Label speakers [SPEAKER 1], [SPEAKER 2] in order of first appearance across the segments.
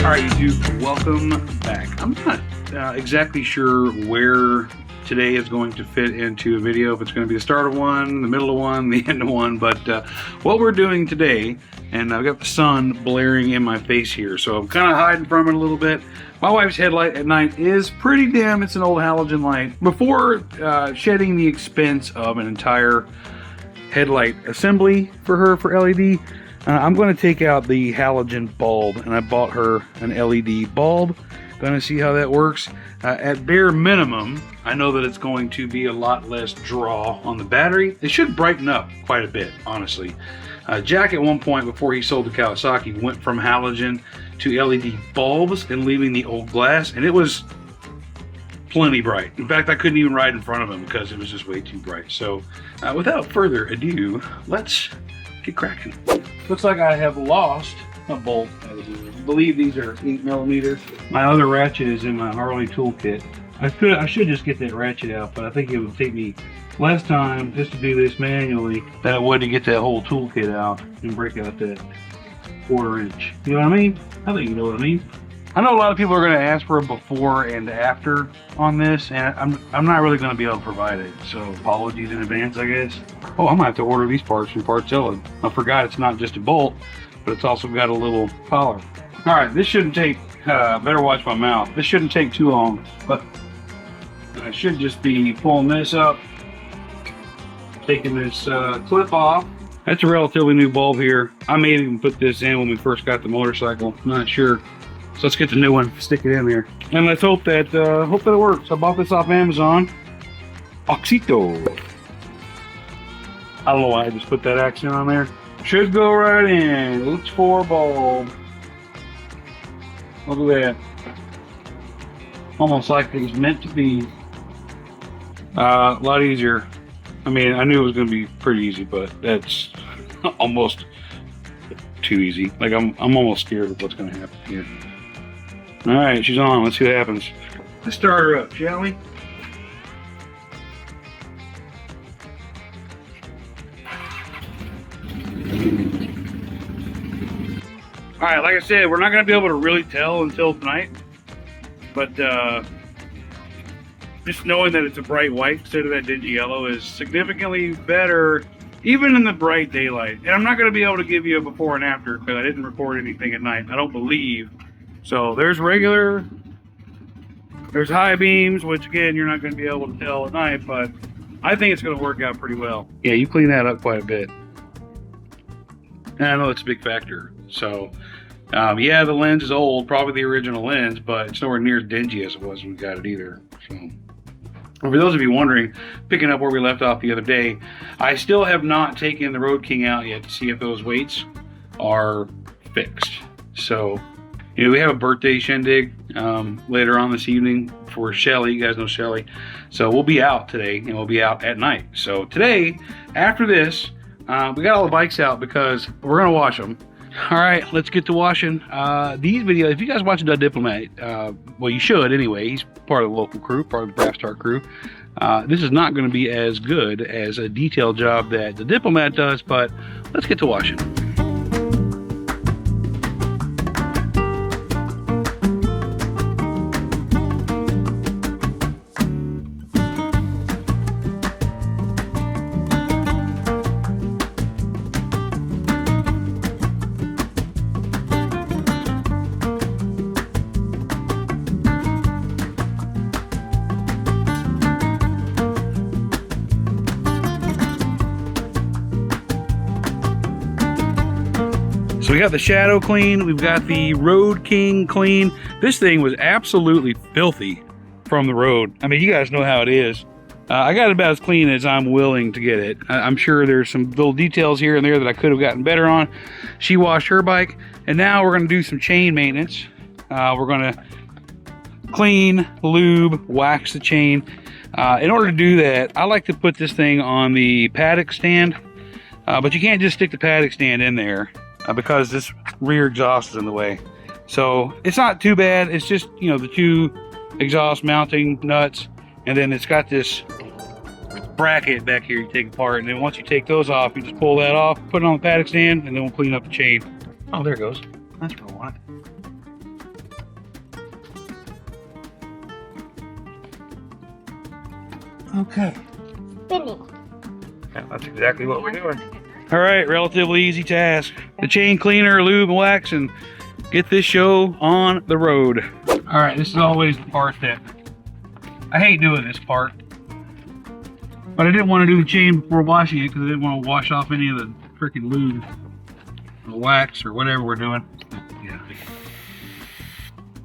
[SPEAKER 1] Alright YouTube, welcome back. I'm not exactly sure where today is going to fit into a video, if it's going to be the start of one, the middle of one, the end of one, but what we're doing today, and I've got the sun blaring in my face here, so I'm kind of hiding from it a little bit. My wife's headlight at night is pretty dim. It's an old halogen light. Before shedding the expense of an entire headlight assembly for her for LED, I'm going to take out the halogen bulb, and I bought her an LED bulb. Going to see how that works. At bare minimum, I know that it's going to be a lot less draw on the battery. It should brighten up quite a bit, honestly. Jack at one point before he sold the Kawasaki went from halogen to LED bulbs and leaving the old glass, and it was plenty bright. In fact, I couldn't even ride in front of him because it was just way too bright. So without further ado, let's get cracking. Looks like I have lost a bolt. I believe these are 8mm. My other ratchet is in my Harley toolkit. I should just get that ratchet out, but I think it would take me less time just to do this manually than it would to get that whole toolkit out and break out that 1/4 inch. You know what I mean? I think you know what I mean. I know a lot of people are going to ask for a before and after on this, and I'm not really going to be able to provide it, so apologies in advance, I guess. Oh, I'm going to have to order these parts from Partzilla. I forgot it's not just a bolt, but it's also got a little collar. All right, this shouldn't take, better watch my mouth. This shouldn't take too long, but I should just be pulling this up, taking this clip off. That's a relatively new bulb here. I may even put this in when we first got the motorcycle. I'm not sure. So let's get the new one, stick it in there. And let's hope that it works. I bought this off Amazon. Oxito. I don't know why I just put that accent on there. Should go right in. H4 bulb. Look at that. Almost like it was meant to be. A lot easier. I mean, I knew it was going to be pretty easy, but that's almost too easy. Like I'm almost scared of what's going to happen here. All right, she's on. Let's see what happens. Let's start her up, shall we? All right, like I said, we're not going to be able to really tell until tonight, but just knowing that it's a bright white instead of that dingy yellow is significantly better, even in the bright daylight. And I'm not going to be able to give you a before and after because I didn't record anything at night, I don't believe. So there's regular, there's high beams, which again, you're not going to be able to tell at night, but I think it's going to work out pretty well. Yeah, you clean that up quite a bit. And I know it's a big factor. So yeah, the lens is old, probably the original lens, but it's nowhere near as dingy as it was when we got it either. So for those of you wondering, picking up where we left off the other day, I still have not taken the Road King out yet to see if those weights are fixed. So you know, we have a birthday shindig later on this evening for Shelly. You guys know Shelly. So we'll be out today, and we'll be out at night. So today, after this, we got all the bikes out because we're going to wash them. All right, let's get to washing. These videos, if you guys watch The Diplomat, well, you should anyway. He's part of the local crew, part of the Brass Star crew. This is not going to be as good as a detailed job that The Diplomat does, but let's get to washing. So we got the Shadow clean, we've got the Road King clean. This thing was absolutely filthy from the road. I mean, you guys know how it is. I got it about as clean as I'm willing to get it. I'm sure there's some little details here and there that I could have gotten better on. She washed her bike, and now we're gonna do some chain maintenance. We're gonna clean, lube, wax the chain. In order to do that, I like to put this thing on the paddock stand, but you can't just stick the paddock stand in there. Because this rear exhaust is in the way. So it's not too bad. It's just, you know, the two exhaust mounting nuts, and then it's got this bracket back here you take apart, and then once you take those off, you just pull that off, put it on the paddock stand, and then we'll clean up the chain. Oh, there it goes. That's what I want. Okay.
[SPEAKER 2] Spinning.
[SPEAKER 1] Yeah, that's exactly what we're doing. All right, relatively easy task. The chain cleaner, lube, and wax, and get this show on the road. All right, this is always the part that I hate doing this part. But I didn't want to do the chain before washing it because I didn't want to wash off any of the freaking lube or wax or whatever we're doing. Yeah.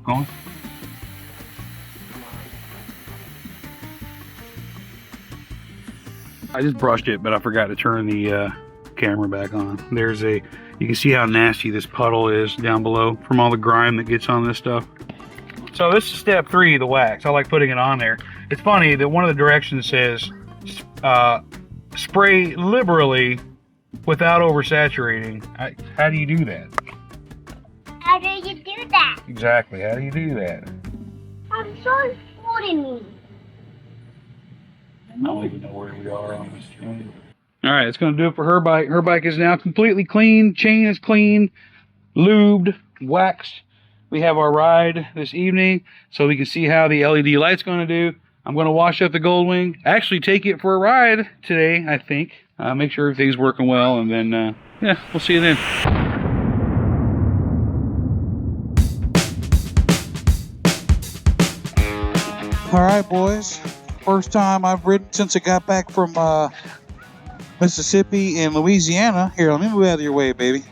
[SPEAKER 1] Going. I just brushed it, but I forgot to turn the camera back on. You can see how nasty this puddle is down below from all the grime that gets on this stuff. So this is step 3, the wax. I like putting it on there. It's funny that one of the directions says spray liberally without oversaturating. How do you do that?
[SPEAKER 2] How do you do that?
[SPEAKER 1] Exactly. How do you do that?
[SPEAKER 2] I'm so holding me.
[SPEAKER 1] I don't even know where we are on this chain. All right, it's going to do it for her bike. Her bike is now completely clean. Chain is clean, lubed, waxed. We have our ride this evening, so we can see how the LED light's going to do. I'm going to wash up the Goldwing. Actually, take it for a ride today, I think. Make sure everything's working well, and then, yeah, we'll see you then.
[SPEAKER 3] All right, boys. First time I've ridden since I got back from Mississippi and Louisiana. Here, let me move out of your way, baby.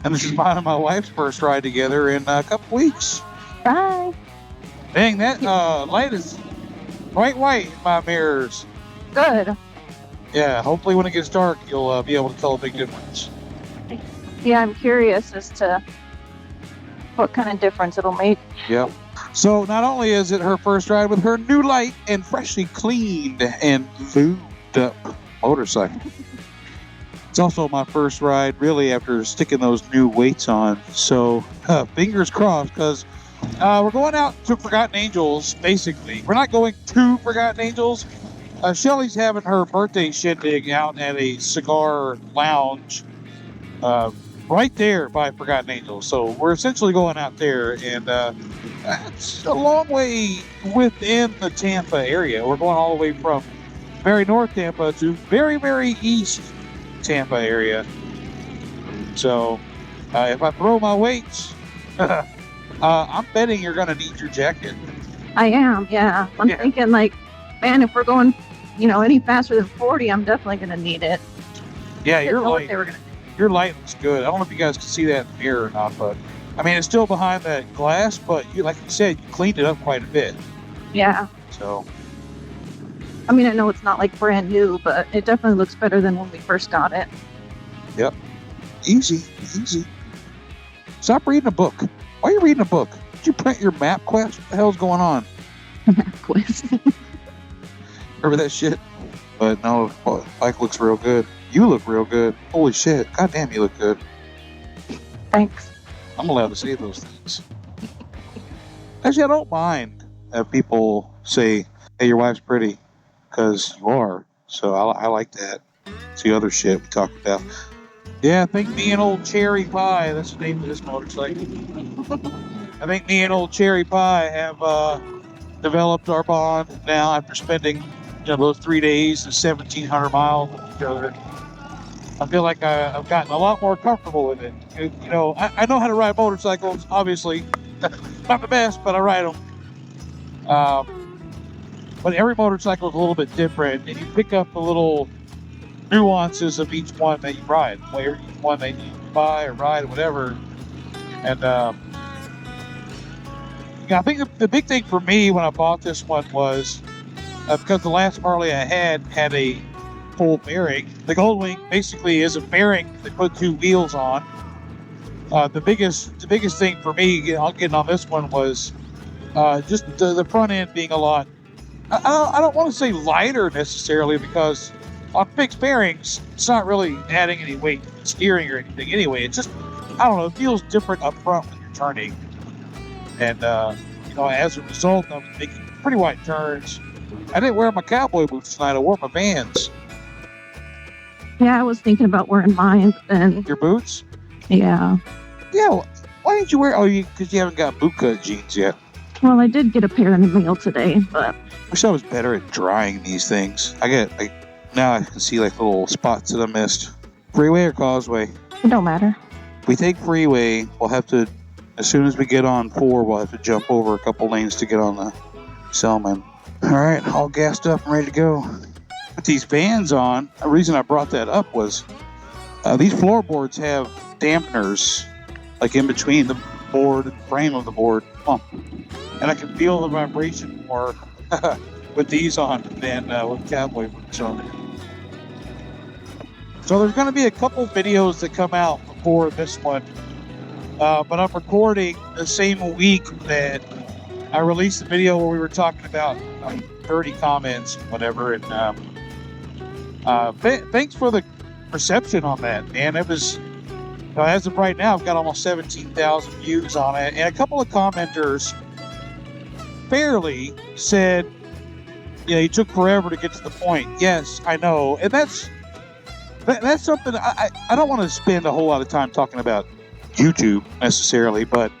[SPEAKER 3] And this is mine and my wife's first ride together in a couple weeks.
[SPEAKER 2] Bye.
[SPEAKER 3] Dang, that light is bright white in my mirrors.
[SPEAKER 4] Good.
[SPEAKER 3] Yeah, hopefully when it gets dark, you'll be able to tell a big difference.
[SPEAKER 4] Yeah, I'm curious as to what kind of difference it'll make.
[SPEAKER 3] Yep. So not only is it her first ride with her new light and freshly cleaned and lubed up motorcycle, it's also my first ride really after sticking those new weights on. So fingers crossed, because we're going out to Forgotten Angels, basically. We're not going to Forgotten Angels. Shelly's having her birthday shindig out at a cigar lounge right there by Forgotten Angels. So we're essentially going out there, and it's a long way within the Tampa area. We're going all the way from very north Tampa to very, very east Tampa area. So if I throw my weights, I'm betting you're going to need your jacket.
[SPEAKER 4] I am, yeah. I'm thinking like, man, if we're going, any faster than 40, I'm definitely going to need it.
[SPEAKER 3] Yeah,
[SPEAKER 4] Your
[SPEAKER 3] light looks good. I don't know if you guys can see that in the mirror or not, but I mean, it's still behind that glass, but like you said, you cleaned it up quite a bit.
[SPEAKER 4] Yeah.
[SPEAKER 3] So.
[SPEAKER 4] I mean, I know it's not like brand new, but it definitely looks better than when we first got it.
[SPEAKER 3] Yep. Easy. Stop reading a book. Why are you reading a book? Did you print your map quest? What the hell's going on?
[SPEAKER 4] Map quest.
[SPEAKER 3] Remember that shit? But no, bike looks real good. You look real good. Holy shit. God damn, you look good.
[SPEAKER 4] Thanks.
[SPEAKER 3] I'm allowed to say those things. Actually, I don't mind if people say, hey, your wife's pretty, because you are. So I like that. It's the other shit we talked about. Yeah, I think me and old Cherry Pie, that's the name of this motorcycle. I think me and old Cherry Pie have developed our bond now after spending those 3 days and 1,700 miles with each other. I feel like I've gotten a lot more comfortable with it. I know how to ride motorcycles, obviously. Not the best, but I ride them. But every motorcycle is a little bit different, and you pick up the little nuances of each one that you ride, each one that you buy or ride or whatever. And I think the big thing for me when I bought this one was because the last Harley I had a full bearing. The Goldwing basically is a bearing that put 2 wheels on. The biggest thing for me getting on this one was just the front end being a lot. I don't want to say lighter necessarily, because on fixed bearings it's not really adding any weight to the steering or anything anyway. It's just, I don't know, it feels different up front when you're turning. And as a result, I was making pretty wide turns. I didn't wear my cowboy boots tonight. I wore my Vans.
[SPEAKER 4] Yeah, I was thinking about wearing mine, but then...
[SPEAKER 3] Your boots?
[SPEAKER 4] Yeah.
[SPEAKER 3] Yeah, why didn't you wear... Oh, because you haven't got bootcut jeans yet.
[SPEAKER 4] Well, I did get a pair in the mail today, but
[SPEAKER 3] Wish I was better at drying these things. I get like now I can see like little spots that I missed. Freeway or causeway?
[SPEAKER 4] it don't matter.
[SPEAKER 3] If we take freeway, we'll have to, as soon as we get on 4, we'll have to jump over a couple lanes to get on the Selman. All right, all gassed up and ready to go. With these fans on, the reason I brought that up was these floorboards have dampeners like in between the board and the frame of the board. Oh. And I can feel the vibration more with these on than with cowboy boots on. So there's going to be a couple videos that come out before this one, but I'm recording the same week that I released the video where we were talking about 30 comments, whatever. And thanks for the reception on that, man. It was as of right now, I've got almost 17,000 views on it, and a couple of commenters fairly said, you took forever to get to the point. Yes, I know. And that's something I don't want to spend a whole lot of time talking about YouTube necessarily, but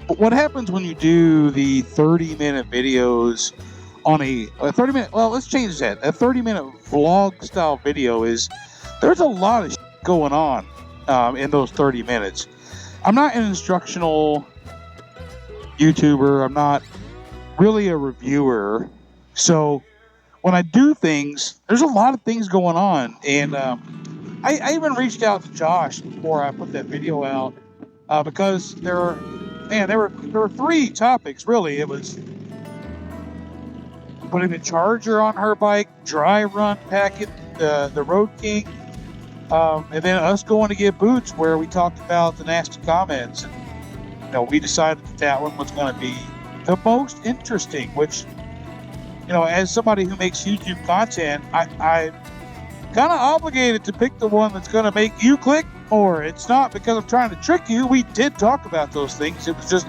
[SPEAKER 3] what happens when you do the 30-minute videos on a 30-minute, well, let's change that. A 30-minute vlog style video is, there's a lot of going on in those 30 minutes. I'm not an instructional YouTuber. I'm not really a reviewer. So when I do things, there's a lot of things going on. And I even reached out to Josh before I put that video out because there were 3 topics really. It was putting the charger on her bike, dry run packet, the Road King, and then us going to get boots, where we talked about the nasty comments. And, we decided that one was going to be the most interesting, which, as somebody who makes YouTube content, I kind of obligated to pick the one that's going to make you click more. It's not because I'm trying to trick you. We did talk about those things. It was just,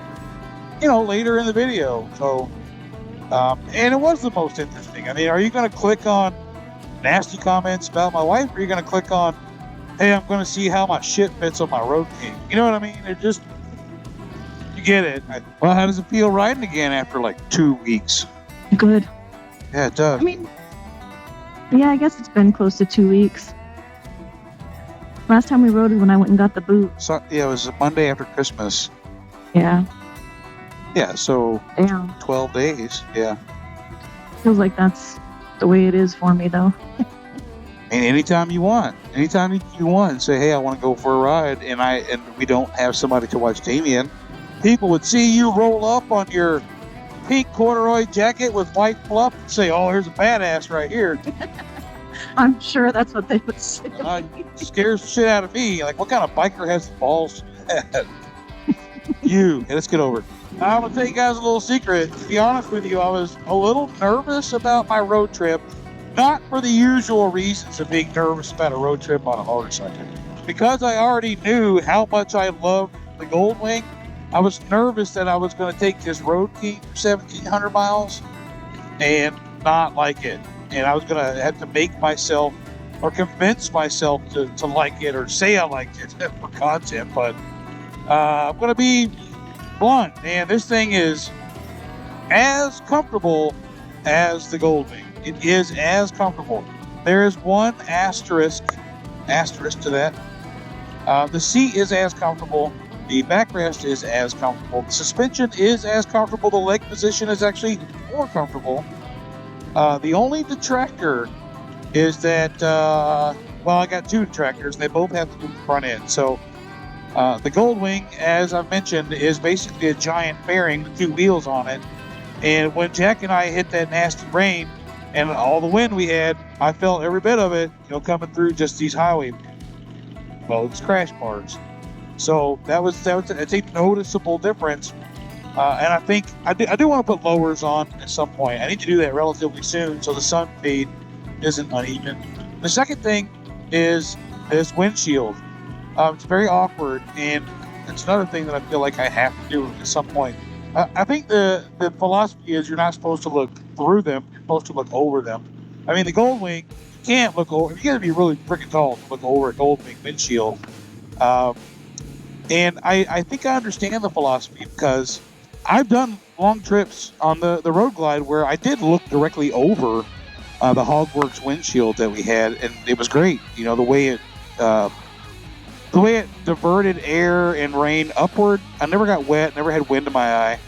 [SPEAKER 3] later in the video. So, and it was the most interesting. I mean, are you going to click on nasty comments about my wife, or are you going to click on, hey, I'm going to see how my shit fits on my Road King? You know what I mean? It just, you get it. Well, how does it feel riding again after like 2 weeks?
[SPEAKER 4] Good.
[SPEAKER 3] Yeah, it does.
[SPEAKER 4] I mean, yeah, I guess it's been close to 2 weeks. Last time we rode is when I went and got the boot.
[SPEAKER 3] So, yeah, it was a Monday after Christmas.
[SPEAKER 4] Yeah.
[SPEAKER 3] Yeah, so
[SPEAKER 4] Damn.
[SPEAKER 3] 12 days. Yeah.
[SPEAKER 4] Feels like that's the way it is for me, though.
[SPEAKER 3] I mean, anytime you want, say, hey, I want to go for a ride, and we don't have somebody to watch Damien, people would see you roll up on your pink corduroy jacket with white fluff and say, oh, here's a badass right here.
[SPEAKER 4] I'm sure that's what they would say.
[SPEAKER 3] It scares the shit out of me. Like, what kind of biker has the balls to do that? You. Hey, let's get over it. I'm going to tell you guys a little secret. To be honest with you, I was a little nervous about my road trip. Not for the usual reasons of being nervous about a road trip on a motorcycle. Because I already knew how much I loved the Goldwing, I was nervous that I was going to take this Road King for 1,700 miles and not like it. And I was going to have to make myself or convince myself to like it, or say I liked it for content. But I'm going to be blunt, and this thing is as comfortable as the Goldwing. It is as comfortable. There is one asterisk to that. The seat is as comfortable. The backrest is as comfortable. The suspension is as comfortable. The leg position is actually more comfortable. The only detractor is that, I got 2 detractors. They both have to do the front end. So the Goldwing, as I've mentioned, is basically a giant fairing with 2 wheels on it. And when Jack and I hit that nasty rain and all the wind we had, I felt every bit of it, coming through just these highway modes, crash bars. So it's a noticeable difference. And I think I do want to put lowers on at some point. I need to do that relatively soon so the sun fade isn't uneven. The second thing is this windshield. It's very awkward, and it's another thing that I feel like I have to do at some point. I think the philosophy is you're not supposed to look through them, you're supposed to look over them. I mean, the Goldwing, you can't look over, you gotta be really freaking tall to look over a Goldwing windshield. And I think I understand the philosophy, because I've done long trips on the Road Glide where I did look directly over the Hogworks windshield that we had, and it was great. You know, the way it diverted air and rain upward. I never got wet, never had wind in my eye.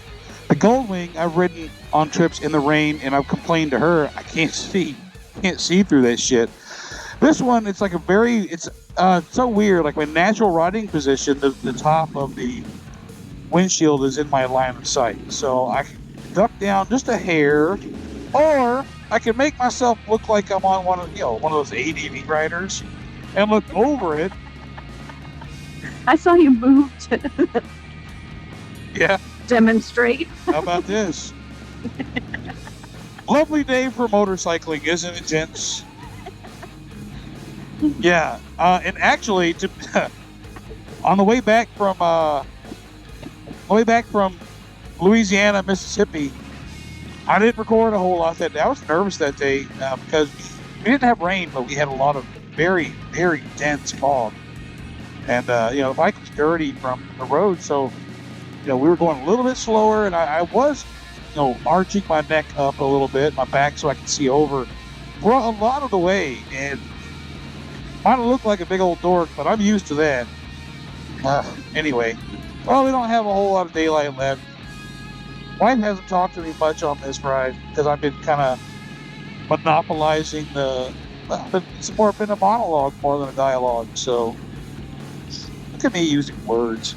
[SPEAKER 3] The Goldwing, I've ridden on trips in the rain, and I've complained to her, I can't see through that shit. This one, it's like it's so weird. Like my natural riding position, the top of the windshield is in my line of sight. So I can duck down just a hair, or I can make myself look like I'm on one of those ADV riders and look over it.
[SPEAKER 4] I saw you move to
[SPEAKER 3] Yeah.
[SPEAKER 4] demonstrate.
[SPEAKER 3] How about this? Lovely day for motorcycling, isn't it, gents? Yeah, and actually, on the way back from Louisiana, Mississippi, I didn't record a whole lot that day. I was nervous that day because we didn't have rain, but we had a lot of very, very dense fog. And, the bike was dirty from the road, so, we were going a little bit slower, and I was, arching my neck up a little bit, my back, so I could see over for a lot of the way. And might have looked like a big old dork, but I'm used to that. Anyway, well, we don't have a whole lot of daylight left. Wife hasn't talked to me much on this ride because I've been kind of monopolizing it's been a monologue more than a dialogue. So look at me using words,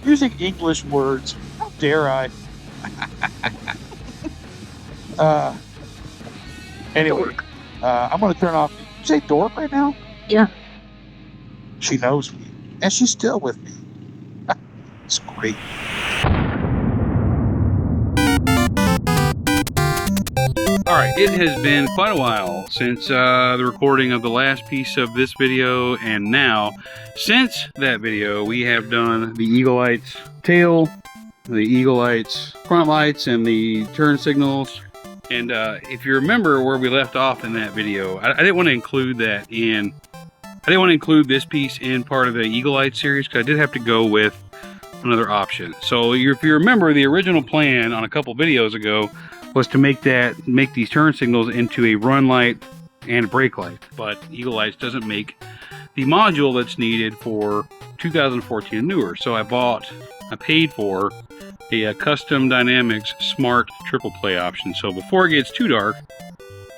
[SPEAKER 3] using English words. How dare I? Anyway, I'm going to turn off. Did you say dork right now?
[SPEAKER 4] Yeah.
[SPEAKER 3] She knows me, and she's still with me. It's great.
[SPEAKER 1] Alright, it has been quite a while since the recording of the last piece of this video, and now, since that video, we have done the Eagle Lights tail, the Eagle Lights front lights, and the turn signals. And if you remember where we left off in that video, I didn't want to include that in... I didn't want to include this piece in part of the Eagle Light series because I did have to go with another option. So if you remember, the original plan on a couple videos ago was to make these turn signals into a run light and a brake light. But Eagle Lights doesn't make the module that's needed for 2014 and newer. So I paid for a Custom Dynamics Smart Triple Play option. So before it gets too dark,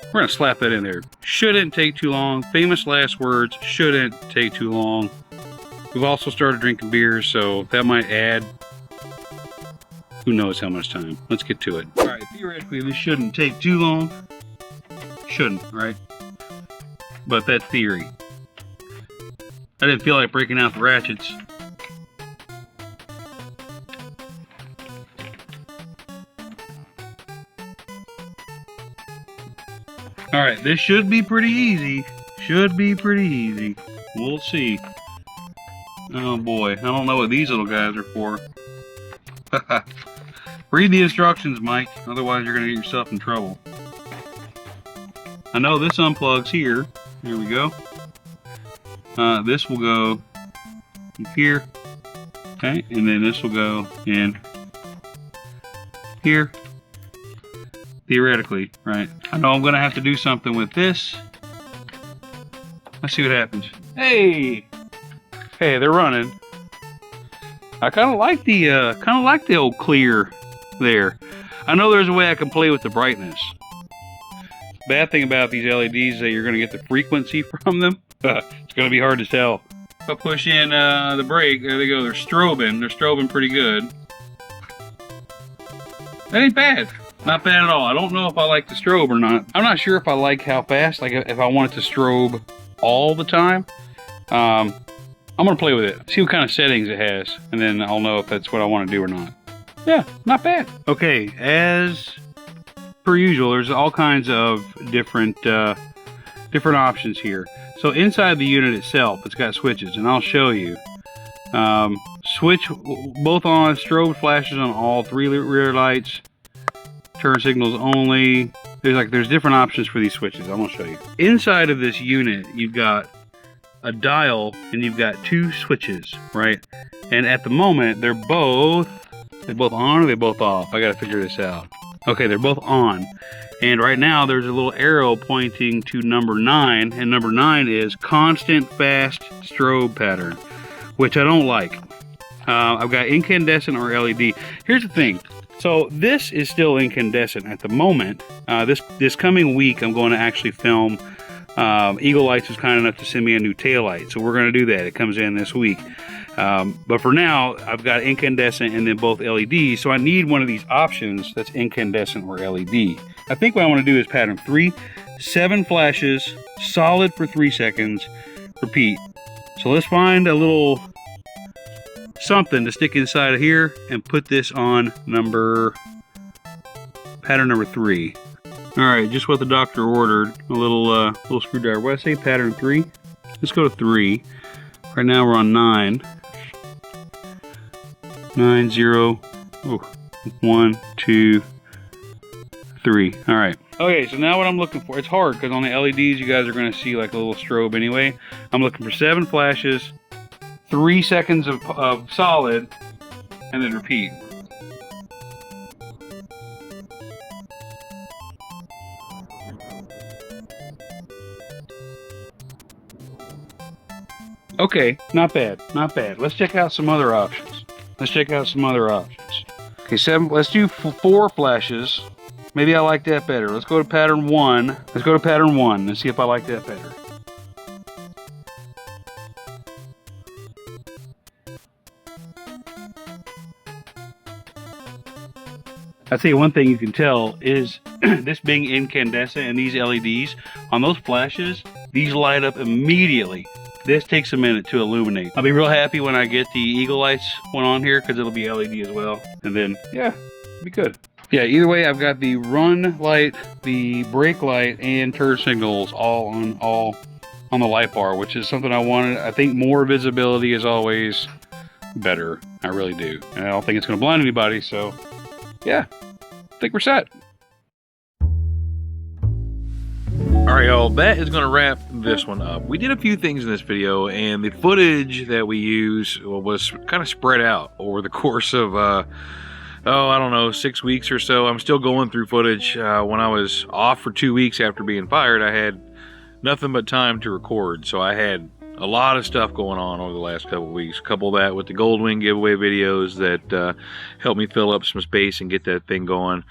[SPEAKER 1] we're going to slap that in there. Shouldn't take too long. Famous last words, shouldn't take too long. We've also started drinking beers, so that might add who knows how much time. Let's get to it. Alright, theoretically this shouldn't take too long. Shouldn't, right? But that's theory. I didn't feel like breaking out the ratchets. Alright, this should be pretty easy. We'll see. Oh boy, I don't know what these little guys are for. Read the instructions, Mike, otherwise you're going to get yourself in trouble. I know this unplugs here. Here we go. This will go in here. Okay, and then this will go in here. Theoretically, right? I know I'm going to have to do something with this. Let's see what happens. Hey, they're running. I kind of like the old clear there. I know there's a way I can play with the brightness. Bad thing about these LEDs is that you're going to get the frequency from them. It's going to be hard to tell. If I push in the brake, there they go. They're strobing. They're strobing pretty good. That ain't bad. Not bad at all. I don't know if I like the strobe or not. I'm not sure if I like how fast, like if I want it to strobe all the time. I'm going to play with it, see what kind of settings it has, and then I'll know if that's what I want to do or not. Yeah, not bad. Okay, as per usual, there's all kinds of different options here. So inside the unit itself, it's got switches, and I'll show you. Switch both on, strobe flashes on all three rear lights. Turn signals only. There's different options for these switches. I'm gonna show you. Inside of this unit, you've got a dial and you've got two switches, right? And at the moment, they're both They're both on or are they both off? I gotta figure this out. Okay, they're both on. And right now there's a little arrow pointing to number 9, and number 9 is constant fast strobe pattern, which I don't like. I've got incandescent or LED. Here's the thing. So this is still incandescent at the moment. This coming week I'm going to actually film. Eagle Lights was kind enough to send me a new tail light, so we're going to do that. It comes in this week. But for now, I've got incandescent and then both LEDs, so I need one of these options that's incandescent or LED. I think what I want to do is pattern 3, 7 flashes, solid for 3 seconds, repeat. So let's find a little something to stick inside of here and put this on pattern number 3. All right, just what the doctor ordered, a little screwdriver. What did I say, pattern 3? Let's go to 3. Right now we're on 9. 9, 0, 1, 2, 3. All right. Okay, so now what I'm looking for, it's hard because on the LEDs you guys are going to see like a little strobe anyway. I'm looking for 7 flashes, 3 seconds of solid, and then repeat. Okay, not bad, not bad. Let's check out some other options. Okay, 7, let's do 4 flashes. Maybe I like that better. Let's go to pattern 1. Let's go to pattern 1 and see if I like that better. I'd say one thing you can tell is this being incandescent and these LEDs, on those flashes, these light up immediately. This takes a minute to illuminate. I'll be real happy when I get the Eagle Lights one on here because it'll be LED as well. And then, yeah, it'll be good. Yeah, either way, I've got the run light, the brake light, and turn signals all on the light bar, which is something I wanted. I think more visibility is always better. I really do. And I don't think it's going to blind anybody, so yeah, I think we're set.
[SPEAKER 5] All right, y'all, that is going to wrap this one up. We did a few things in this video, and the footage that we use was kind of spread out over the course of, I don't know, 6 weeks or so. I'm still going through footage. When I was off for 2 weeks after being fired, I had nothing but time to record, so I had a lot of stuff going on over the last couple of weeks. Couple that with the Goldwing giveaway videos that helped me fill up some space and get that thing going.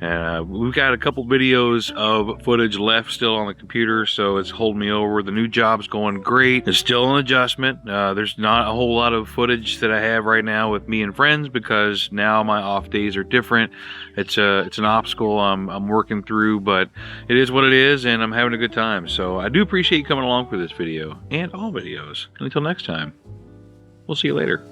[SPEAKER 5] We've got a couple videos of footage left still on the computer, so it's holding me over. The new job's going great. It's still an adjustment. There's not a whole lot of footage that I have right now with me and friends because now my off days are different. It's an obstacle I'm working through, but it is what it is, and I'm having a good time. So I do appreciate you coming along for this video and all videos. And until next time, we'll see you later.